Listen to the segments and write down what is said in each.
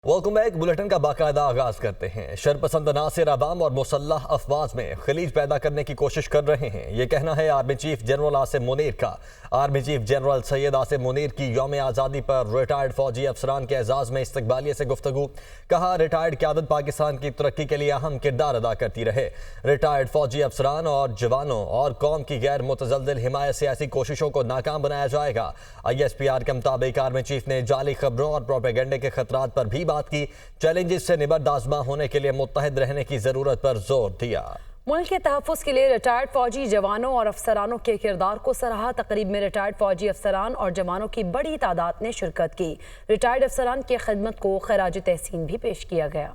Welcome back. Bulletin का बाकायदा आगाज करते हैं। शरपसंद नासिर अवाम और मुसल्लह अफवाज में खलीज पैदा करने की कोशिश कर रहे हैं, ये कहना है army chief general Asim Munir का। Army chief general Syed Asim Munir की यौम आज़ादी पर रिटायर्ड फौजी अफसरान के एजाज में इस्तकबालिये से गुफ्तगू। कहा, रिटायर्ड क़यादत पाकिस्तान की तरक्की के लिए अहम किरदार अदा करती रहे। रिटायर्ड फौजी अफसरान और जवानों और कौम की गैर मुतज़ल्ज़िल हिमायत से ऐसी कोशिशों को नाकाम बनाया जाएगा। ISPR के मुताबिक आर्मी चीफ ने जाली खबरों और प्रोपेगेंडे के खतरात पर भी बात की। चैलेंजेस से निबर्द आज़मा होने के लिए मुत्तहिद रहने की जरूरत पर जोर दिया। मुल्क के तहफ़्फ़ुज़ के लिए रिटायर्ड फौजी जवानों और अफसरानों के किरदार को सराहा। तकरीब में रिटायर्ड फौजी अफसरान और जवानों की बड़ी तादाद ने शिरकत की। रिटायर्ड अफसरान की खिदमत को खराज तहसीन भी पेश किया गया।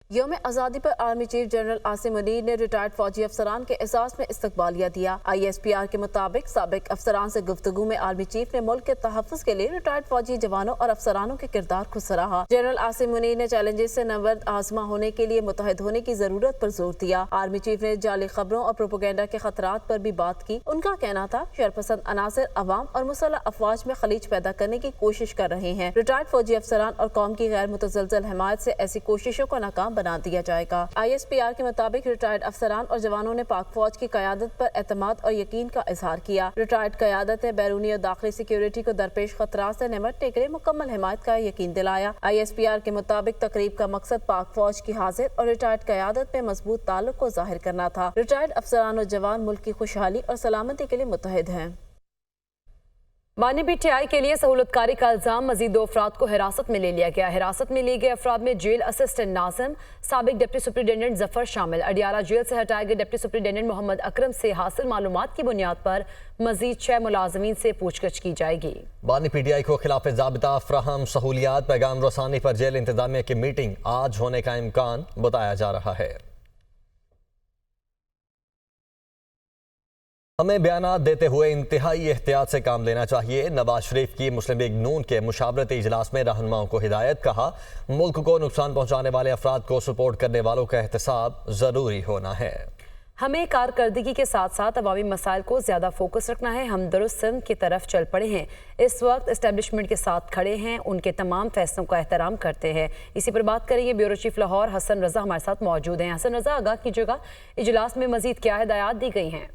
यौम आज़ादी पर army chief general Asim Munir ने रिटायर्ड फौजी अफसरान के एहसास में इस्तकबालिया दिया। ISPR के मुताबिक साबिक अफसरान से गुफ्तगू में आर्मी चीफ ने मुल्क के तहफ़्फ़ुज़ के लिए रिटायर्ड फौजी जवानों और अफसरानों के किरदार को सराहा। जनरल आसिम मुनीर ने चैलेंजेस से नबर्द आज़मा होने के लिए मुत्तहिद होने की जरूरत पर जोर दिया। आर्मी चीफ ने जाली खबरों और प्रोपेगेंडा के खतरात पर भी बात की। उनका कहना था, शरपसंद अनासिर अवाम और मुसल्लह अफवाज में खलीज पैदा करने की कोशिश कर रहे हैं। रिटायर्ड फौजी अफसरान और कौम की गैर मुतज़ल्ज़िल हिमायत से ऐसी कोशिशों को नाकाम बना दिया जाएगा। ISPR के मुताबिक रिटायर्ड अफसरान और जवानों ने पाक फौज की क़यादत पर एतमाद और यकीन का इजहार किया। रिटायर्ड क़यादत ने बैरूनी और दाखिली सिक्योरिटी को दरपेश खतरात से निपटने के लिए मुकम्मल हिमायत का यकीन दिलाया। ISPR के मुताबिक तकरीब का मकसद पाक फौज की हाजिर और रिटायर्ड क़यादत में मजबूत ताल्लुक को जाहिर करना था। रिटायर्ड अफसरान और जवान मुल्क की खुशहाली और सलामती के लिए मुत्तहिद हैं। बानी PTI के लिए सहूलतकारी का इल्जाम, मजीद 2 अफराद को हिरासत में ले लिया गया। हिरासत में लिए गए अफराद में जेल असिस्टेंट नाज़िम, साबिक डिप्टी सुप्रिटेंडेंट जफर शामिल। अडियाला जेल से हटाए गए डिप्टी सुप्रिटेंडेंट मोहम्मद अकरम से हासिल मालूमात की बुनियाद पर मजीद 6 मुलाजमीन से पूछताछ की जाएगी। बानी PTI को खिलाफ ज़ाबिता फ्राहम सहूलियात पैगाम रसानी पर जेल इंतजामिया की मीटिंग आज होने का इम्कान बताया जा रहा है। हमें बयानात देते हुए इंतहाई एहतियात से काम लेना चाहिए। नवाज शरीफ की मुस्लिम लीग नून के मुशावरती इजलास में रहनुमाओं को हिदायत। कहा, मुल्क को नुकसान पहुंचाने वाले अफराद को सपोर्ट करने वालों का एहतसाब जरूरी होना है। हमें कारकर्दगी के साथ साथ अवामी मसाइल को ज्यादा फोकस रखना है। हम दुरुस्त सिमत की तरफ चल पड़े हैं। इस वक्त एस्टेब्लिशमेंट के साथ खड़े हैं, उनके तमाम फैसलों का एहतराम करते हैं। इसी पर बात करेंगे। ब्यूरो चीफ लाहौर हसन रजा हमारे साथ मौजूद हैं। हसन रजा, आगाह कीजिएगा, इजलास में मजीद क्या हिदायत दी गई हैं?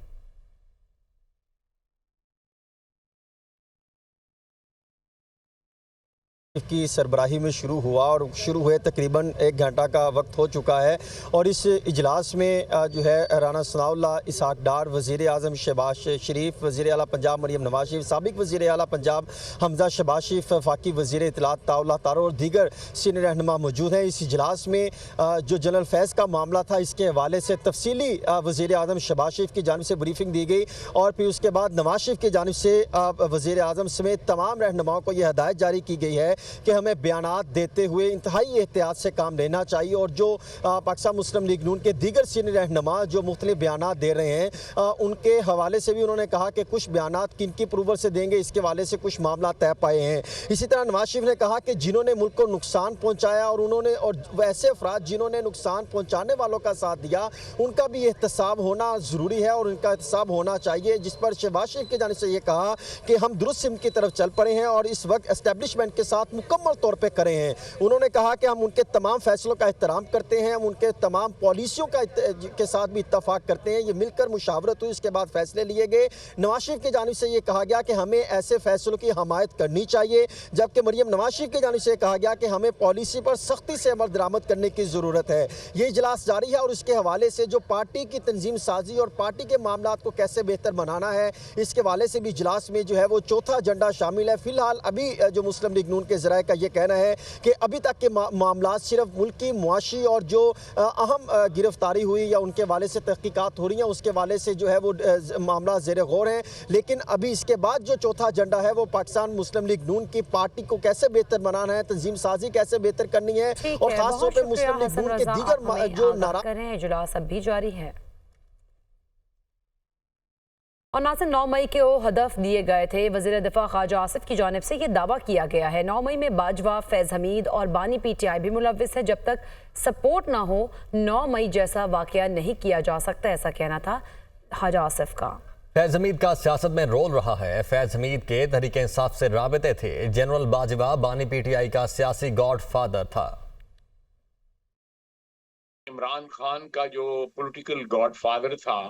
की सरबराही में शुरू हुआ और शुरू हुए तकरीबन 1 घंटा का वक्त हो चुका है और इस इजलास में जो है राना सनाउल्लाह, इसहाक डार, वज़ीर आज़म शहबाज शरीफ, वज़ीर आला पंजाब मरियम नवाज शरीफ, साबिक वज़ीर आला पंजाब हमजा शहबाज शरीफ, वफाकी वज़ीर इत्तलात ताउल्लाह तारो और दीगर सीनियर रहनुमा मौजूद हैं। इस इजलास में जो जनरल फैज़ का मामला था, इसके हवाले से तफसीली वज़ीर आज़म शहबाज शरीफ की जानिब से ब्रीफिंग दी गई और फिर उसके बाद नवाज शरीफ की जानिब से वज़ीर आज़म समेत तमाम रहनुमाओं को यह हदायत जारी की गई है कि हमें बयानात देते हुए इंतहाई एहतियात से काम लेना चाहिए और जो पाकिस्तान मुस्लिम लीग नून के दीगर सीनियर रहनुमा जो मुख्तलिफ बयानात दे रहे हैं, उनके हवाले से भी उन्होंने कहा कि कुछ बयानात किन की अप्रूवल से देंगे, इसके हवाले से कुछ मामला तय पाए हैं। इसी तरह नवाज शरीफ ने कहा कि जिन्होंने मुल्क को नुकसान पहुँचाया और वैसे अफराद जिन्होंने नुकसान पहुँचाने वालों का साथ दिया, उनका भी एहतसाब होना ज़रूरी है और उनका एहतसाब होना चाहिए। जिस पर शहबाज शरीफ की जानिब से ये कहा कि हम दुरुस्त सिमत की तरफ चल पड़े हैं और इस वक्त एस्टेब्लिशमेंट के साथ मुकम्मल तौर पे करे हैं। उन्होंने कहा कि हम उनके तमाम फैसलों का एहतराम करते हैं, हम उनके तमाम पॉलिसियों के साथ भी इत्तफाक करते हैं। ये मिलकर मुशावरत हुई, इसके बाद फैसले लिए गए। नवाज शरीफ की जानिब से ये कहा गया कि हमें ऐसे फैसलों की हमायत करनी चाहिए, जबकि मरियम नवाज शरीफ की जानिब से कहा गया कि हमें पॉलिसी पर सख्ती से अमल दरामद करने की ज़रूरत है। ये इजलास जारी है और इसके हवाले से जो पार्टी की तंजीम साजी और पार्टी के मामलात को कैसे बेहतर बनाना है, इसके हवाले से भी इजलास में जो है वो चौथा एजेंडा शामिल है। फिलहाल अभी जो मुस्लिम लीग नून के ज़राए का ये कहना है कि अभी तक के मामला सिर्फ मुल्क की मुआशी और जो अहम गिरफ्तारी हुई या उनके हवाले से तहकीकात हो रही हैं, उसके हवाले से जो है वो मामला ज़ेर गौर है। लेकिन अभी इसके बाद जो चौथा एजेंडा है वो पाकिस्तान मुस्लिम लीग नून की पार्टी को कैसे बेहतर बनाना है, तंजीम साजी कैसे बेहतर करनी है और खासतौर पर मुस्लिम लीग नून के दीगर जो नाराज इजलास अब भी जारी है। और नाज़िम 9 मई के वो हदफ दिए गए थे। वज़ीर दिफा ख्वाजा आसिफ की जानिब से ये दावा किया गया है। 9 मई में बाजवा, फैज़ हमीद और बानी PTI भी मुलव्विस है। जब तक सपोर्ट ना हो 9 मई जैसा वाक़या नहीं किया जा सकता, ऐसा कहना था ख्वाजा आसिफ का। फैज हमीद का सियासत में रोल रहा है। फैज हमीद के तहरीक इंसाफ से राबते थे। जनरल बाजवा बानी पीटीआई का सियासी गॉड फादर था। इमरान खान का जो पॉलिटिकल गॉड फादर था,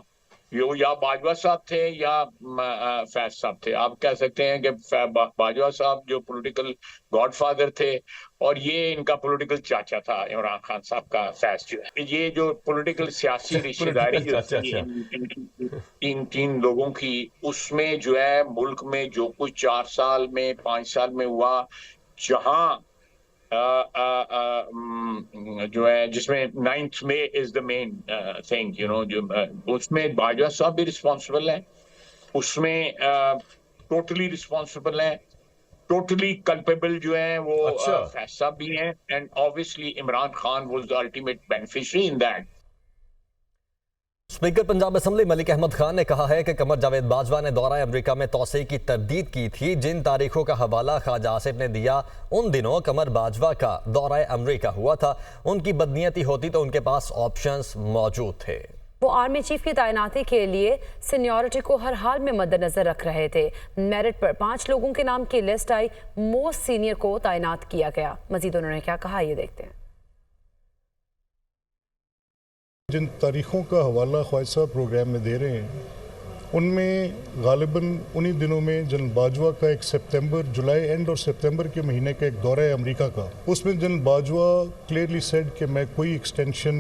यो या बाजवा साहब थे या फैज साहब थे। आप कह सकते हैं कि बाजवा साहब जो पॉलिटिकल गॉडफादर थे और ये इनका पॉलिटिकल चाचा था इमरान खान साहब का फैज जो है। ये जो पॉलिटिकल सियासी रिश्तेदारी जो थी तीन लोगों की, उसमें जो है मुल्क में जो कुछ 4 साल में 5 साल में हुआ, जहां जो है जिसमें 9th May is the main thing, you know, जो उसमें बाजवा साहब भी रिस्पॉन्सिबल है, उसमें टोटली रिस्पॉन्सिबल है, टोटली कल्पेबल जो है वो फैज साहब भी हैं, and obviously Imran Khan was the ultimate beneficiary in that. Speaker Punjab assembly Malik Ahmad Khan ने कहा है कि कमर जावेद बाजवा ने दौरा अमेरिका में तौसीए की तरदीद की थी। जिन तारीखों का हवाला ख्वाजा आसिफ ने दिया, उन दिनों कमर बाजवा का दौरा अमेरिका हुआ था। उनकी बदनीयती होती तो उनके पास ऑप्शंस मौजूद थे। वो आर्मी चीफ की तैनाती के लिए सीनियरिटी को हर हाल में मद्देनजर रख रहे थे। मेरिट पर 5 लोगों के नाम की लिस्ट आई, मोस्ट सीनियर को तैनात किया गया। मजीद उन्होंने क्या कहा, ये देखते हैं। जिन तारीखों का हवाला ख्वाजा साहब प्रोग्राम में दे रहे हैं, उनमें गालिबन उन्हीं दिनों में जनरल बाजवा का एक सितंबर, जुलाई एंड और सितंबर के महीने का एक दौरा है अमेरिका का। उसमें जनरल बाजवा क्लियरली सेड कि मैं कोई एक्सटेंशन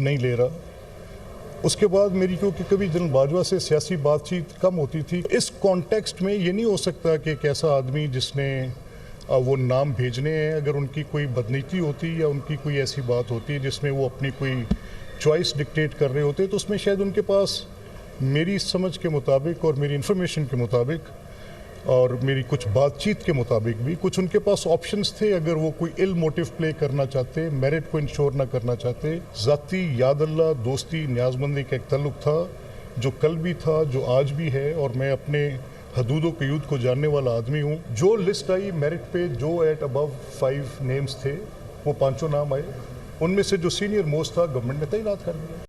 नहीं ले रहा। उसके बाद मेरी क्योंकि कभी जनरल बाजवा से सियासी बातचीत कम होती थी, इस कॉन्टेक्स्ट में ये नहीं हो सकता कि एक ऐसा आदमी जिसने वो नाम भेजने हैं, अगर उनकी कोई बदनीति होती या उनकी कोई ऐसी बात होती है जिसमें वो अपनी कोई चॉइस डिक्टेट कर रहे होते, तो उसमें शायद उनके पास मेरी समझ के मुताबिक और मेरी इन्फॉर्मेशन के मुताबिक और मेरी कुछ बातचीत के मुताबिक भी कुछ उनके पास ऑप्शंस थे। अगर वो कोई इल मोटिव प्ले करना चाहते, मेरिट को इंश्योर ना करना चाहते, ज़ाती याद अल्लाह दोस्ती न्याजमंदी का एक तल्लुक था जो कल भी था, जो आज भी है, और मैं अपने हदूदों के यूद को जानने वाला आदमी हूँ। जो लिस्ट आई मेरिट पे, जो एट अबव 5 नेम्स थे, वो 5 नाम आए, उनमें से जो सीनियर मोस्ट था गवर्नमेंट ने तैनात कर दिया।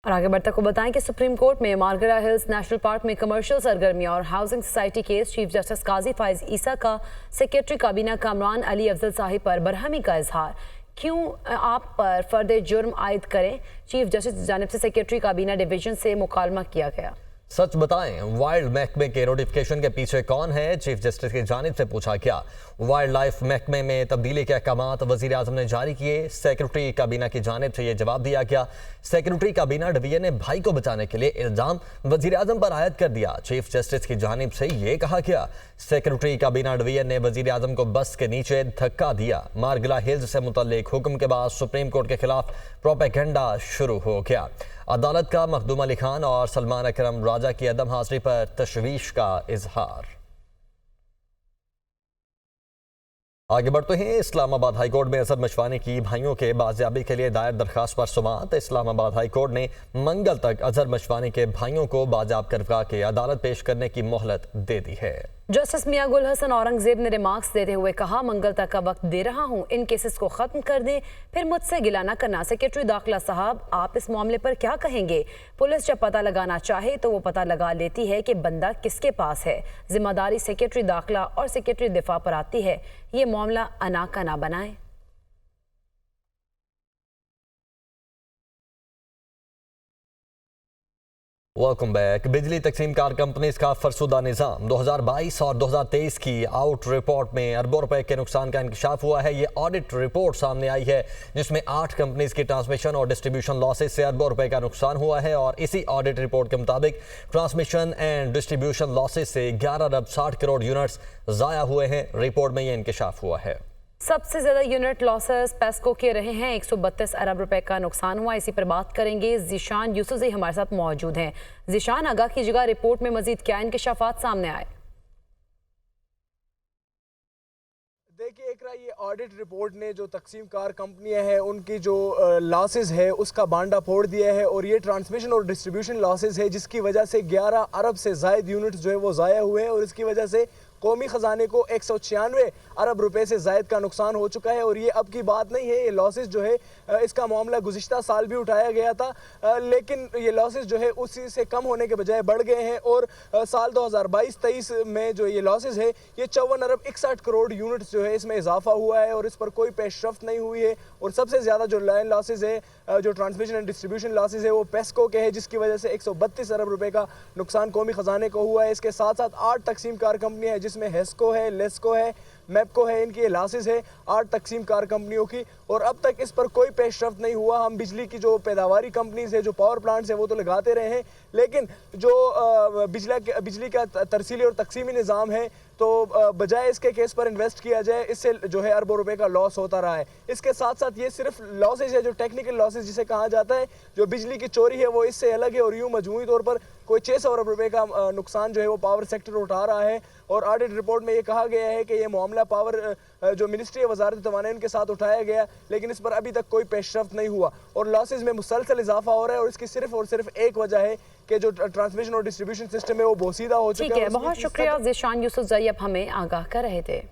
और आगे बढ़ते को बताएं कि सुप्रीम कोर्ट में मार्गरा हिल्स नेशनल पार्क में कमर्शियल सरगर्मियां और housing society case chief justice Qazi Faez Isa का सेक्रेटरी काबीना कामरान अली अफजल साहिब पर बरहमी का इजहार। क्यों आप पर फर्द जुर्म आयद करें, चीफ जस्टिस की जानिब से सेक्रेटरी काबीना डिवीजन से मुकालमा किया गया। सच बताएं, वाइल्ड महकमे के नोटिफिकेशन के पीछे कौन है, चीफ जस्टिस की जानिब से पूछा गया। वाइल्ड लाइफ महकमे में तब्दीली के अहकामात वजीर आजम ने जारी किए। सेक्रेटरी काबीना की जानिब से यह जवाब दिया गया। सेक्रेटरी काबीना डिवीजन ने भाई को बचाने के लिए इल्जाम वजीर आजम पर आयद कर दिया। चीफ जस्टिस की जानिब से यह कहा गया, सेक्रेटरी काबीना डिवीजन ने वजीर आजम को बस के नीचे धक्का दिया। मार्गला हिल्स से मुतल्लिक हुक्म के बाद सुप्रीम कोर्ट के खिलाफ प्रोपेगेंडा शुरू हो गया। अदालत का मखदूम अली खान और सलमान अकरम राजा की अदम हाजिरी पर तशवीश का इजहार। आगे बढ़ते हैं। इस्लामाबाद हाईकोर्ट में अजहर मशवानी की भाइयों के बाजियाबी के लिए दायर दरखास्त पर सुमात। इस्लामाबाद हाईकोर्ट ने मंगल तक अजहर मशवानी के भाइयों को बाजियाब करवा के अदालत पेश करने की मोहलत दे दी है। जस्टिस मियां गुल हसन औरंगजेब ने रिमार्क्स देते हुए कहा, मंगल तक का वक्त दे रहा हूं, इन केसेस को खत्म कर दें, फिर मुझसे गिला न करना। सेक्रेटरी दाखिला साहब, आप इस मामले पर क्या कहेंगे? पुलिस जब पता लगाना चाहे तो वो पता लगा लेती है कि बंदा किसके पास है। जिम्मेदारी सेक्रेटरी दाखिला और सेक्रेटरी दिफा पर आती है। ये मामला अना का ना बनाए। Welcome back. बिजली तकसीम कार कंपनीज का फरसुदा निज़ाम 2022 और 2023 की आउट रिपोर्ट में अरबों रुपए के नुकसान का इंकशाफ हुआ है। ये ऑडिट रिपोर्ट सामने आई है जिसमें 8 कंपनीज की ट्रांसमिशन और डिस्ट्रीब्यूशन लॉसेस से अरबों रुपए का नुकसान हुआ है। और इसी ऑडिट रिपोर्ट के मुताबिक ट्रांसमिशन एंड डिस्ट्रीब्यूशन लॉसेस से 11 अरब 60 करोड़ यूनिट्स ज़ाया हुए हैं। रिपोर्ट में यह इंकशाफ हुआ है। सबसे ज्यादा यूनिट लॉसेस पेस्को के रहे हैं। 132 अरब रुपए का नुकसान हुआ। इसी पर बात करेंगे। जिशान यूसुफजई हमारे साथ मौजूद हैं। जिशान, आगाह कीजिएगा, रिपोर्ट में मजीद क्या इंकशाफात सामने आए? देखिए इकरा, ये ऑडिट रिपोर्ट ने जो तकसीम कार कंपनियां हैं उनकी जो लॉसेस है उसका बांडा फोड़ दिया है। और ये ट्रांसमिशन और डिस्ट्रीब्यूशन लॉसेस है जिसकी वजह से 11 अरब से ज़ायद यूनिट जो है वो ज़ाया हुए हैं। और इसकी वजह से कौमी ख़जाने को 196 अरब रुपए से ज़ायद का नुकसान हो चुका है। और ये अब की बात नहीं है, ये लॉसेस जो है इसका मामला गुज़िश्ता साल भी उठाया गया था, लेकिन ये लॉसेस जो है उसी से कम होने के बजाय बढ़ गए हैं। और साल 2022-23 में जो ये लॉसेस है ये 54 अरब 61 करोड़ यूनिट्स जो है इसमें इजाफा हुआ है और इस पर कोई पेशरफ्त नहीं हुई है। और सबसे ज़्यादा जो लाइन लॉसेस है, जो ट्रांसमिशन एंड डिस्ट्रीब्यूशन लॉसेस है, वो पेस्को के है, जिसकी वजह से 132 अरब रुपए का नुकसान कौमी ख़जाने को हुआ है। इसके साथ साथ 8 तकसीम कार कंपनियाँ हैं, जिसमें हेस्को है, लेस्को है, मैपको है, इनकी लॉसेस है 8 तकसीम कार कंपनियों की। और अब तक इस पर कोई पेशरफ्त नहीं हुआ। हम बिजली की जो पैदावारी कंपनीज है, जो पावर प्लांट्स है, वो तो लगाते रहे हैं, लेकिन जो बिजली का तरसीली और तकसीमी निज़ाम है, तो बजाय इसके केस पर इन्वेस्ट किया जाए, इससे जो है अरबों रुपए का लॉस होता रहा है। इसके साथ साथ ये सिर्फ लॉसेज है, जो टेक्निकल लॉसेज जिसे कहा जाता है, जो बिजली की चोरी है वो इससे अलग है। और यूँ मजमूई तौर पर कोई 600 अरब रुपए का नुकसान जो है वो पावर सेक्टर उठा रहा है। और ऑडिट रिपोर्ट में ये कहा गया है कि ये मामला पावर जो मिनिस्ट्री वज़ारत तवानैन के साथ उठाया गया, लेकिन इस पर अभी तक कोई पेशरफ्त नहीं हुआ और लॉसेज में मुसलसल इजाफा हो रहा है। और इसकी सिर्फ और सिर्फ एक वजह है कि जो ट्रांसमिशन और डिस्ट्रीब्यूशन सिस्टम है वो बोसीदा हो चुका है। ठीक है, बहुत शुक्रिया ज़ीशान यूसुफ ज़ई, अब हमें आगाह कर रहे थे।